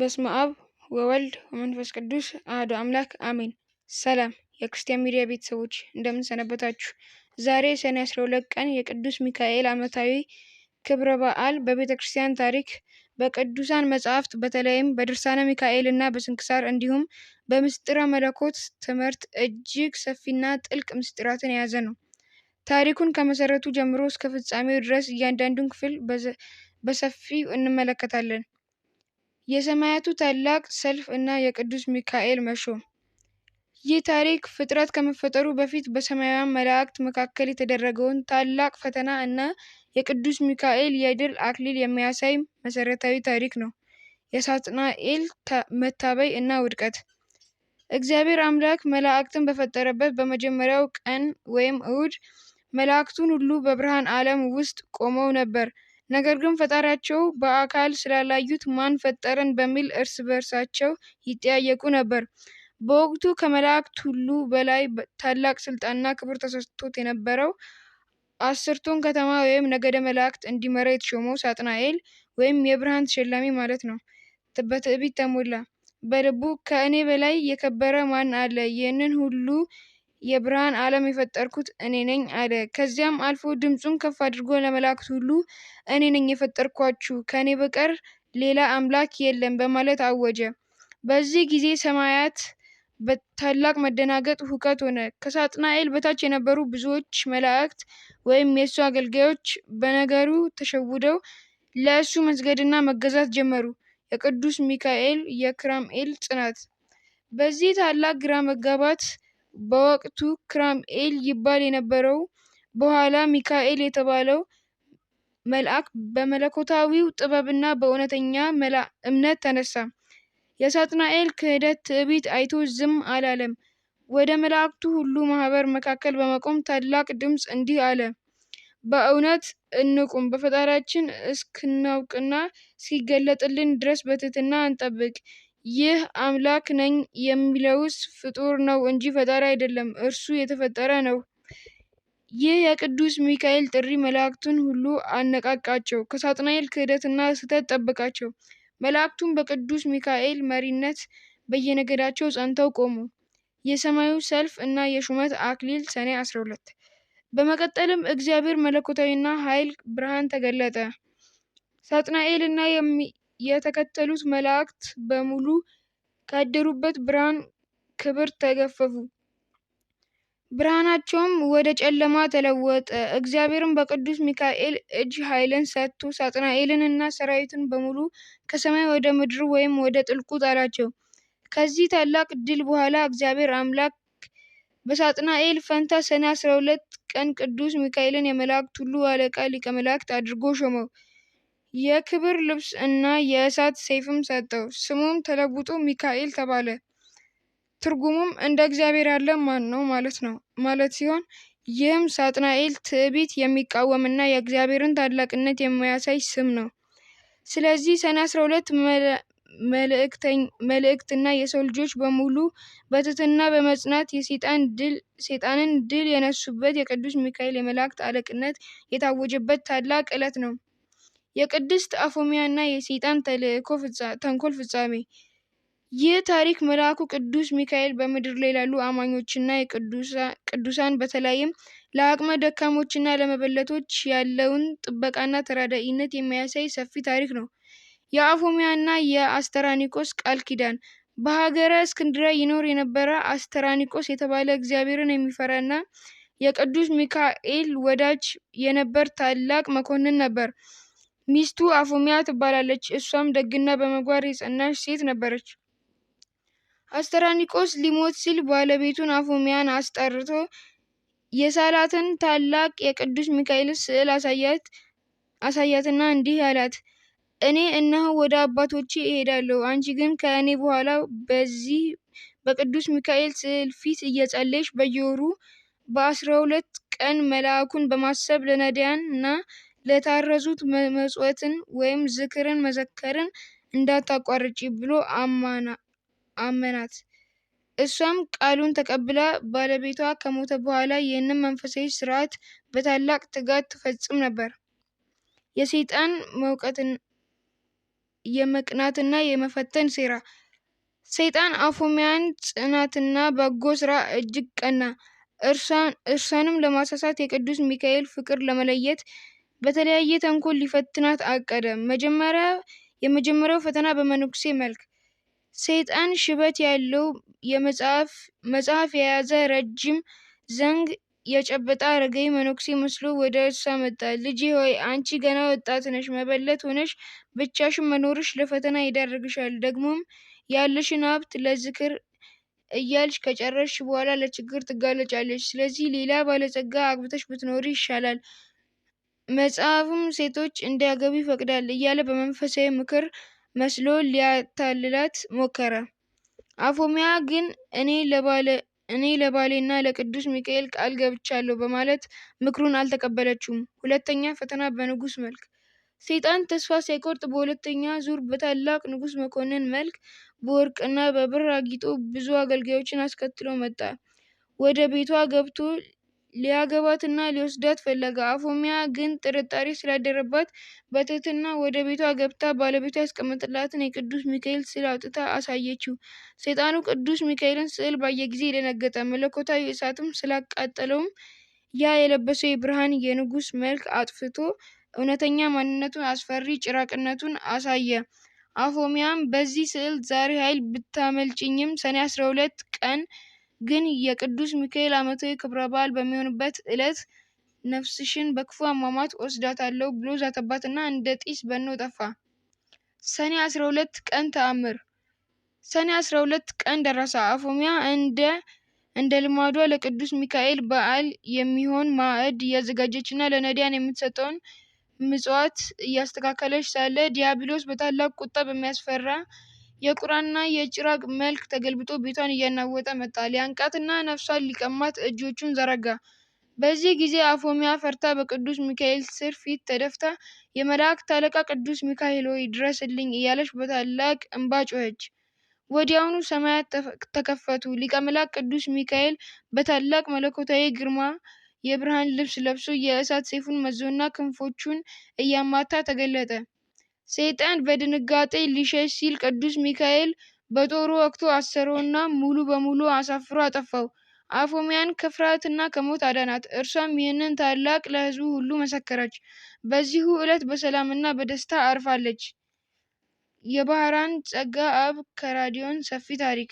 በስመ አብ ወወልድ ወመንፈስ ቅዱስ አሐዱ አምላክ አሜን። ሰላም የክርስቲያን ሚዲያ ቤተሰቦች እንደምን ሰነበታችሁ? ዛሬ ሰኔ 12 ቀን የቅዱስ ሚካኤል ዓመታዊ ክብረ በዓል በቤተ ክርስቲያን ታሪክ፣ በቅዱሳን መጻሕፍት በተለይም በድርሳነ ሚካኤል እና በስንክሳር እንዲሁም በምስጢረ መለኮት ትምህርት እጅግ ሰፊና ጥልቅ ምስጢራትን የያዘ ነው። ታሪኩን ከመሰረቱ ጀምሮ እስከ ፍጻሜው ድረስ እያንዳንዱን ክፍል በሰፊው እንመለከታለን። የሰማያቱ ታላቅ ሰልፍ እና የቅዱስ ሚካኤል መሾም። ይህ ታሪክ ፍጥረት ከመፈጠሩ በፊት በሰማያውያን መላእክት መካከል የተደረገውን ታላቅ ፈተና እና የቅዱስ ሚካኤል የድል አክሊል የሚያሳይ መሰረታዊ ታሪክ ነው። የሳጥናኤል መታበይ እና ውድቀት። እግዚአብሔር አምላክ መላእክትን በፈጠረበት በመጀመሪያው ቀን ወይም እሁድ መላእክቱን ሁሉ በብርሃን ዓለም ውስጥ ቆመው ነበር። ነገር ግን ፈጣሪያቸው በአካል ስላላዩት ማን ፈጠረን በሚል እርስ በርሳቸው ይጠያየቁ ነበር። በወቅቱ ከመላእክት ሁሉ በላይ ታላቅ ስልጣንና ክብር ተሰጥቶት የነበረው አስርቱን ከተማ ወይም ነገደ መላእክት እንዲመራ የተሾመው ሳጥናኤል ወይም የብርሃን ተሸላሚ ማለት ነው፣ በትዕቢት ተሞላ። በልቡ ከእኔ በላይ የከበረ ማን አለ? ይህንን ሁሉ የብርሃን ዓለም የፈጠርኩት እኔ ነኝ አለ። ከዚያም አልፎ ድምፁን ከፍ አድርጎ ለመላእክት ሁሉ እኔ ነኝ የፈጠርኳችሁ፣ ከእኔ በቀር ሌላ አምላክ የለም በማለት አወጀ። በዚህ ጊዜ ሰማያት በታላቅ መደናገጥ ሁከት ሆነ። ከሳጥናኤል በታች የነበሩ ብዙዎች መላእክት ወይም የእሱ አገልጋዮች በነገሩ ተሸውደው ለእሱ መስገድና መገዛት ጀመሩ። የቅዱስ ሚካኤል የክራምኤል ጽናት። በዚህ ታላቅ ግራ መጋባት በወቅቱ ክራምኤል ይባል የነበረው በኋላ ሚካኤል የተባለው መልአክ በመለኮታዊው ጥበብና በእውነተኛ እምነት ተነሳ። የሳጥናኤል ክህደት ትዕቢት አይቶ ዝም አላለም። ወደ መላእክቱ ሁሉ ማህበር መካከል በመቆም ታላቅ ድምፅ እንዲህ አለ። በእውነት እንቁም፣ በፈጣሪያችን እስክናውቅና እስኪገለጥልን ድረስ በትህትና እንጠብቅ። ይህ አምላክ ነኝ የሚለውስ ፍጡር ነው እንጂ ፈጣሪ አይደለም፣ እርሱ የተፈጠረ ነው። ይህ የቅዱስ ሚካኤል ጥሪ መላእክቱን ሁሉ አነቃቃቸው፣ ከሳጥናኤል ክህደትና ስህተት ጠበቃቸው። መላእክቱም በቅዱስ ሚካኤል መሪነት በየነገዳቸው ጸንተው ቆሙ። የሰማዩ ሰልፍ እና የሹመት አክሊል ሰኔ 12። በመቀጠልም እግዚአብሔር መለኮታዊና ኃይል ብርሃን ተገለጠ። ሳጥናኤል እና የተከተሉት መላእክት በሙሉ ካደሩበት ብርሃን ክብር ተገፈፉ። ብርሃናቸውም ወደ ጨለማ ተለወጠ። እግዚአብሔርም በቅዱስ ሚካኤል እጅ ኃይልን ሰጥቶ ሳጥናኤልን እና ሰራዊትን በሙሉ ከሰማይ ወደ ምድር ወይም ወደ ጥልቁ ጣላቸው። ከዚህ ታላቅ ድል በኋላ እግዚአብሔር አምላክ በሳጥናኤል ፈንታ ሰኔ 12 ቀን ቅዱስ ሚካኤልን የመላእክት ሁሉ አለቃ ሊቀ መላእክት አድርጎ ሾመው። የክብር ልብስ እና የእሳት ሰይፍም ሰጠው። ስሙም ተለውጦ ሚካኤል ተባለ። ትርጉሙም እንደ እግዚአብሔር ያለ ማን ነው ማለት ሲሆን፣ ይህም ሳጥናኤል ትዕቢት የሚቃወምና የእግዚአብሔርን ታላቅነት የሚያሳይ ስም ነው። ስለዚህ ሰኔ 12 መልእክትና የሰው ልጆች በሙሉ በትህትና በመጽናት ሰይጣንን ድል የነሱበት የቅዱስ ሚካኤል የመላእክት አለቅነት የታወጀበት ታላቅ ዕለት ነው። የቅድስት አፎሚያ እና የሰይጣን ተንኮል ፍጻሜ። ይህ ታሪክ መልአኩ ቅዱስ ሚካኤል በምድር ላይ ላሉ አማኞችና ቅዱሳን በተለይም ለአቅመ ደካሞችና ለመበለቶች ያለውን ጥበቃና ተራዳኢነት የሚያሳይ ሰፊ ታሪክ ነው። የአፎሚያ እና የአስተራኒቆስ ቃል ኪዳን። በሀገረ እስክንድርያ ይኖር የነበረ አስተራኒቆስ የተባለ እግዚአብሔርን የሚፈራና የቅዱስ ሚካኤል ወዳጅ የነበር ታላቅ መኮንን ነበር። ሚስቱ አፎሚያ ትባላለች። እሷም ደግና በምግባር የጸናች ሴት ነበረች። አስተራኒቆስ ሊሞት ሲል ባለቤቱን አፎሚያን አስጠርቶ የሳላትን ታላቅ የቅዱስ ሚካኤል ስዕል አሳያትና እንዲህ አላት። እኔ እነሆ ወደ አባቶቼ እሄዳለሁ፣ አንቺ ግን ከእኔ በኋላ በዚህ በቅዱስ ሚካኤል ስዕል ፊት እየጸለይሽ በየወሩ በ12 ቀን መልአኩን በማሰብ ለነዳያን እና ለታረዙት መጽወትን ወይም ዝክርን መዘከርን እንዳታቋርጪ ብሎ አመናት። እሷም ቃሉን ተቀብላ ባለቤቷ ከሞተ በኋላ ይህንን መንፈሳዊ ስርዓት በታላቅ ትጋት ትፈጽም ነበር። የሰይጣን የመቅናትና የመፈተን ሴራ። ሰይጣን አፎሚያን ጽናትና በጎ ስራ እጅግ ቀና። እርሷንም ለማሳሳት የቅዱስ ሚካኤል ፍቅር ለመለየት በተለያየ ተንኮል ሊፈትናት አቀደ። የመጀመሪያው ፈተና በመነኩሴ መልክ። ሰይጣን ሽበት ያለው መጽሐፍ የያዘ ረጅም ዘንግ የጨበጠ አረጋዊ መነኩሴ መስሎ ወደ እርሷ መጣ። ልጄ ሆይ አንቺ ገና ወጣት ነሽ። መበለት ሆነሽ ብቻሽን መኖርሽ ለፈተና ይዳርግሻል። ደግሞም ያለሽን ሀብት ለዝክር እያልሽ ከጨረስሽ በኋላ ለችግር ትጋለጫለሽ። ስለዚህ ሌላ ባለጸጋ አግብተሽ ብትኖሪ ይሻላል። መጽሐፍም ሴቶች እንዲያገቡ ይፈቅዳል እያለ በመንፈሳዊ ምክር መስሎ ሊያታልላት ሞከረ። አፎሚያ ግን እኔ ለባሌና ለቅዱስ ሚካኤል ቃል ገብቻለሁ በማለት ምክሩን አልተቀበለችውም። ሁለተኛ ፈተና በንጉስ መልክ። ሰይጣን ተስፋ ሳይቆርጥ በሁለተኛ ዙር በታላቅ ንጉስ መኮንን መልክ በወርቅና በብር አጊጦ ብዙ አገልጋዮችን አስከትሎ መጣ። ወደ ቤቷ ገብቶ ሊያገባትና ሊወስዳት ፈለገ። አፎሚያ ግን ጥርጣሬ ስላደረባት በትህትና ወደ ቤቷ ገብታ ባለቤቷ ያስቀመጠላትን የቅዱስ ሚካኤል ስዕል አውጥታ አሳየችው። ሰይጣኑ ቅዱስ ሚካኤልን ስዕል ባየ ጊዜ ደነገጠ። መለኮታዊ እሳትም ስላቃጠለውም ያ የለበሰው የብርሃን የንጉስ መልክ አጥፍቶ እውነተኛ ማንነቱን አስፈሪ ጭራቅነቱን አሳየ። አፎሚያም በዚህ ስዕል ዛሬ ኃይል ብታመልጭኝም ሰኔ 12 ቀን ግን የቅዱስ ሚካኤል ዓመታዊ ክብረ በዓል በሚሆንበት ዕለት ነፍስሽን በክፉ አሟሟት ወስዳታለሁ ብሎ ዛተባትና እንደ ጢስ በኖ ጠፋ። ሰኔ 12 ቀን ተአምር። ሰኔ 12 ቀን ደረሰ። አፎሚያ እንደ ልማዷ ለቅዱስ ሚካኤል በዓል የሚሆን ማዕድ እያዘጋጀችና ለነዳያን የምትሰጠውን ምጽዋት እያስተካከለች ሳለ ዲያብሎስ በታላቅ ቁጣ በሚያስፈራ የቁራና የጭራቅ መልክ ተገልብጦ ቤቷን እያናወጠ መጣ። ሊያንቃትና ነፍሷን ሊቀማት እጆቹን ዘረጋ። በዚህ ጊዜ አፎሚያ ፈርታ በቅዱስ ሚካኤል ስር ፊት ተደፍታ የመላእክት አለቃ ቅዱስ ሚካኤል ሆይ ድረስልኝ እያለች በታላቅ እንባ ጮኸች። ወዲያውኑ ሰማያት ተከፈቱ። ሊቀ መላእክት ቅዱስ ሚካኤል በታላቅ መለኮታዊ ግርማ የብርሃን ልብስ ለብሶ የእሳት ሰይፉን መዞና ክንፎቹን እያማታ ተገለጠ። ሰይጣን በድንጋጤ ሊሸሽ ሲል ቅዱስ ሚካኤል በጦሩ ወግቶ አሰረውና ሙሉ በሙሉ አሳፍሮ አጠፋው። አፎሚያን ከፍርሃትና ከሞት አዳናት። እርሷም ይህንን ታላቅ ለሕዝቡ ሁሉ መሰከረች። በዚሁ ዕለት በሰላምና በደስታ አርፋለች። የባህራን ጸጋ አብ ከራዲዮን ሰፊ ታሪክ።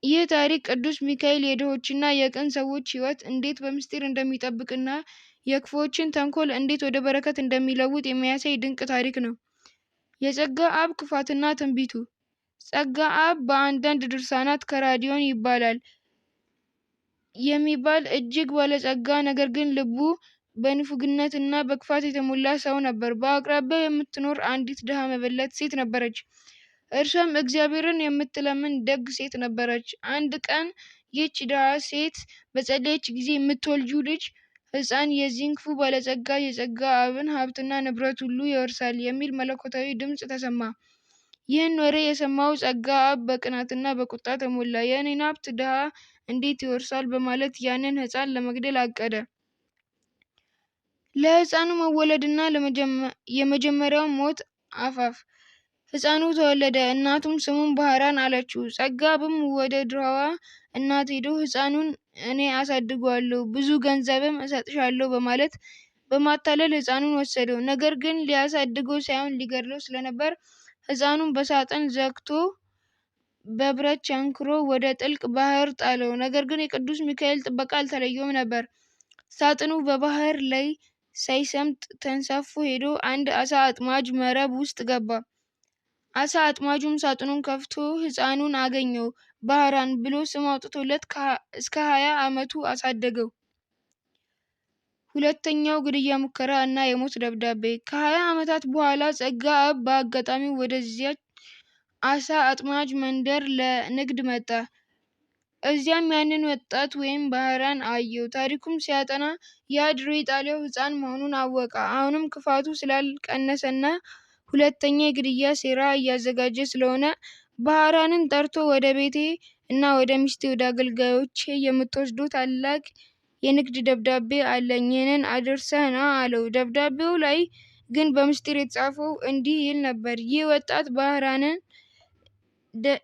ይህ ታሪክ ቅዱስ ሚካኤል የድሆችና የቅን ሰዎች ሕይወት እንዴት በምስጢር እንደሚጠብቅና የክፉዎችን ተንኮል እንዴት ወደ በረከት እንደሚለውጥ የሚያሳይ ድንቅ ታሪክ ነው። የጸጋ አብ ክፋትና ትንቢቱ። ጸጋ አብ በአንዳንድ ድርሳናት ከራዲዮን ይባላል የሚባል እጅግ ባለጸጋ ነገር ግን ልቡ በንፉግነትና በክፋት የተሞላ ሰው ነበር። በአቅራቢያው የምትኖር አንዲት ድሃ መበለት ሴት ነበረች። እርሷም እግዚአብሔርን የምትለምን ደግ ሴት ነበረች። አንድ ቀን ይህች ድሃ ሴት በጸለየች ጊዜ የምትወልጂው ልጅ ሕፃን የዚህን ክፉ ባለጸጋ የጸጋ አብን ሀብትና ንብረት ሁሉ ይወርሳል የሚል መለኮታዊ ድምፅ ተሰማ። ይህን ወሬ የሰማው ጸጋ አብ በቅናትና በቁጣ ተሞላ። የእኔን ሀብት ድሃ እንዴት ይወርሳል በማለት ያንን ሕፃን ለመግደል አቀደ። ለሕፃኑ መወለድና የመጀመሪያው ሞት አፋፍ። ሕፃኑ ተወለደ። እናቱም ስሙን ባህራን አለችው። ጸጋ አብም ወደ ድሃዋ እናት ሄዶ ሕፃኑን እኔ አሳድገዋለሁ፣ ብዙ ገንዘብም እሰጥሻለሁ በማለት በማታለል ሕፃኑን ወሰደው። ነገር ግን ሊያሳድገው ሳይሆን ሊገድለው ስለነበር ሕፃኑን በሳጥን ዘግቶ በብረት ቸንክሮ ወደ ጥልቅ ባህር ጣለው። ነገር ግን የቅዱስ ሚካኤል ጥበቃ አልተለየውም ነበር። ሳጥኑ በባህር ላይ ሳይሰምጥ ተንሳፎ ሄዶ አንድ አሳ አጥማጅ መረብ ውስጥ ገባ። አሳ አጥማጁም ሳጥኑን ከፍቶ ሕፃኑን አገኘው። ባህራን ብሎ ስም አውጥቶለት እስከ 20 ዓመቱ አሳደገው። ሁለተኛው ግድያ ሙከራ እና የሞት ደብዳቤ። ከ20 ዓመታት በኋላ ጸጋ አብ በአጋጣሚ ወደዚያች አሳ አጥማጅ መንደር ለንግድ መጣ። እዚያም ያንን ወጣት ወይም ባህራን አየው። ታሪኩም ሲያጠና ያ ድሮ የጣሊያው ሕፃን መሆኑን አወቀ። አሁንም ክፋቱ ስላልቀነሰና ሁለተኛ የግድያ ሴራ እያዘጋጀ ስለሆነ ባህራንን ጠርቶ ወደ ቤቴ እና ወደ ሚስቴ ወደ አገልጋዮቼ የምትወስደው ታላቅ የንግድ ደብዳቤ አለኝ፣ ይህንን አድርሰህ ና አለው። ደብዳቤው ላይ ግን በምስጢር የተጻፈው እንዲህ ይል ነበር። ይህ ወጣት ባህራንን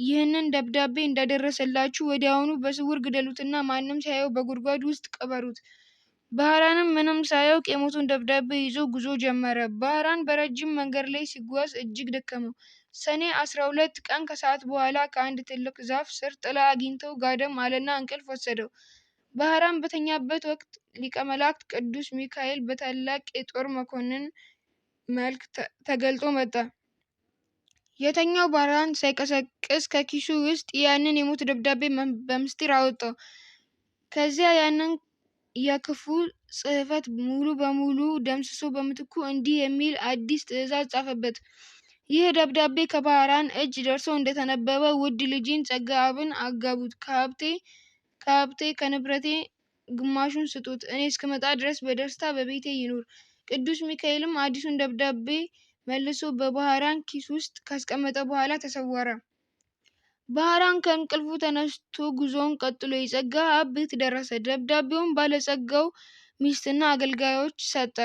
ይህንን ደብዳቤ እንዳደረሰላችሁ ወዲያውኑ በስውር ግደሉትና ማንም ሳያየው በጉድጓድ ውስጥ ቅበሩት። ባህራንም ምንም ሳያውቅ የሞቱን ደብዳቤ ይዞ ጉዞ ጀመረ። ባህራን በረጅም መንገድ ላይ ሲጓዝ እጅግ ደከመው። ሰኔ 12 ቀን ከሰዓት በኋላ ከአንድ ትልቅ ዛፍ ስር ጥላ አግኝተው ጋደም አለና እንቅልፍ ወሰደው። ባህራን በተኛበት ወቅት ሊቀ መላእክት ቅዱስ ሚካኤል በታላቅ የጦር መኮንን መልክ ተገልጦ መጣ። የተኛው ባህራን ሳይቀሰቅስ ከኪሱ ውስጥ ያንን የሞት ደብዳቤ በምስጢር አወጣው። ከዚያ ያንን የክፉ ጽሕፈት ሙሉ በሙሉ ደምስሶ በምትኩ እንዲህ የሚል አዲስ ትእዛዝ ጻፈበት። ይህ ደብዳቤ ከባህራን እጅ ደርሶ እንደተነበበ ውድ ልጄን ጸጋብን አጋቡት፣ ከሀብቴ ከንብረቴ ግማሹን ስጡት፣ እኔ እስክመጣ ድረስ በደስታ በቤቴ ይኑር። ቅዱስ ሚካኤልም አዲሱን ደብዳቤ መልሶ በባህራን ኪስ ውስጥ ካስቀመጠ በኋላ ተሰወረ። ባህራን ከእንቅልፉ ተነስቶ ጉዞውን ቀጥሎ የጸጋብ ቤት ደረሰ። ደብዳቤውን ባለጸጋው ሚስትና አገልጋዮች ሰጠ።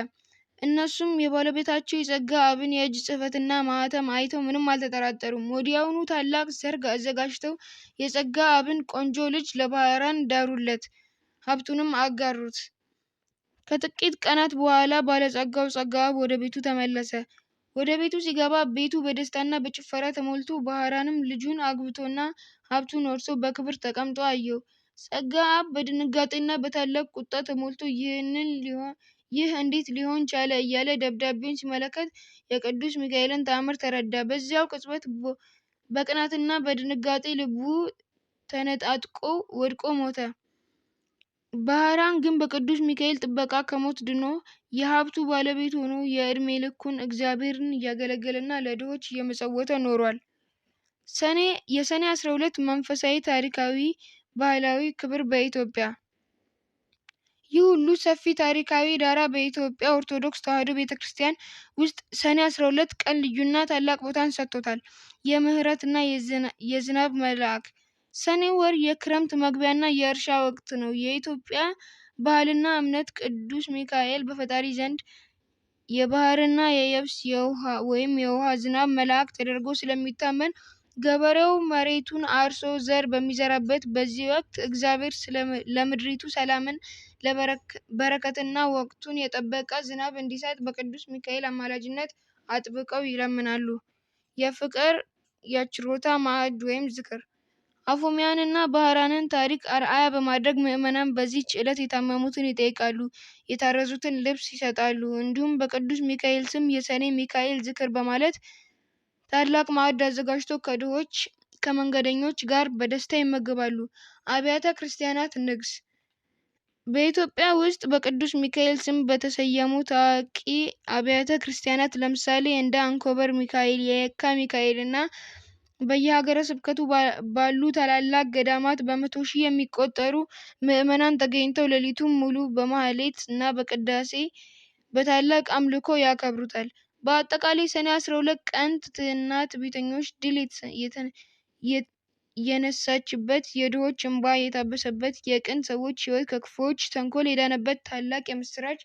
እነሱም የባለቤታቸው የጸጋብን የእጅ ጽሕፈትና ማኅተም አይተው ምንም አልተጠራጠሩም። ወዲያውኑ ታላቅ ሰርግ አዘጋጅተው የጸጋብን ቆንጆ ልጅ ለባህራን ዳሩለት፣ ሀብቱንም አጋሩት። ከጥቂት ቀናት በኋላ ባለጸጋው ጸጋብ ወደ ቤቱ ተመለሰ። ወደ ቤቱ ሲገባ ቤቱ በደስታና በጭፈራ ተሞልቶ ባህራንም ልጁን አግብቶና ሀብቱን ወርሶ በክብር ተቀምጦ አየው። ጸጋብ በድንጋጤና በታላቅ ቁጣ ተሞልቶ ይህ እንዴት ሊሆን ቻለ እያለ ደብዳቤውን ሲመለከት የቅዱስ ሚካኤልን ተአምር ተረዳ። በዚያው ቅጽበት በቅናትና በድንጋጤ ልቡ ተነጣጥቆ ወድቆ ሞተ። ባህራን ግን በቅዱስ ሚካኤል ጥበቃ ከሞት ድኖ የሀብቱ ባለቤት ሆኖ የዕድሜ ልኩን እግዚአብሔርን እያገለገለና ለድሆች እየመጸወተ ኖሯል። የሰኔ 12 መንፈሳዊ፣ ታሪካዊ፣ ባህላዊ ክብር በኢትዮጵያ። ይህ ሁሉ ሰፊ ታሪካዊ ዳራ በኢትዮጵያ ኦርቶዶክስ ተዋሕዶ ቤተክርስቲያን ውስጥ ሰኔ 12 ቀን ልዩና ታላቅ ቦታን ሰጥቶታል። የምህረትና የዝናብ መልአክ። ሰኔ ወር የክረምት መግቢያና የእርሻ ወቅት ነው። የኢትዮጵያ ባህልና እምነት ቅዱስ ሚካኤል በፈጣሪ ዘንድ የባህርና የየብስ የውሃ ዝናብ መልአክ ተደርጎ ስለሚታመን ገበሬው መሬቱን አርሶ ዘር በሚዘራበት በዚህ ወቅት እግዚአብሔር ለምድሪቱ ሰላምን፣ በረከትና ወቅቱን የጠበቀ ዝናብ እንዲሰጥ በቅዱስ ሚካኤል አማላጅነት አጥብቀው ይለምናሉ። የፍቅር የችሮታ ማዕድ ወይም ዝክር። አፎሚያንና ባህራንን ታሪክ አርአያ በማድረግ ምዕመናን በዚህች ዕለት የታመሙትን ይጠይቃሉ፣ የታረዙትን ልብስ ይሰጣሉ። እንዲሁም በቅዱስ ሚካኤል ስም የሰኔ ሚካኤል ዝክር በማለት ታላቅ ማዕድ አዘጋጅተው ከድሆች ከመንገደኞች ጋር በደስታ ይመገባሉ። አብያተ ክርስቲያናት ንግስ። በኢትዮጵያ ውስጥ በቅዱስ ሚካኤል ስም በተሰየሙ ታዋቂ አብያተ ክርስቲያናት ለምሳሌ እንደ አንኮበር ሚካኤል፣ የየካ ሚካኤል እና በየሀገረ ስብከቱ ባሉ ታላላቅ ገዳማት በመቶ ሺህ የሚቆጠሩ ምዕመናን ተገኝተው ሌሊቱን ሙሉ በማህሌት እና በቅዳሴ በታላቅ አምልኮ ያከብሩታል። በአጠቃላይ ሰኔ 12 ቀን ትሕትና ትዕቢተኞች ድል የነሳችበት፣ የድሆች እንባ የታበሰበት፣ የቅን ሰዎች ሕይወት ከክፉዎች ተንኮል የዳነበት ታላቅ የምስራች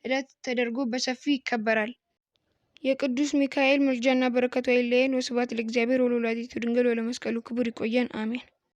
ዕለት ተደርጎ በሰፊው ይከበራል። የቅዱስ ሚካኤል ምልጃና በረከቱ አይለየን። ወስብሐት ለእግዚአብሔር ወለወላዲቱ ድንግል ወለመስቀሉ ክቡር። ይቆየን። አሜን።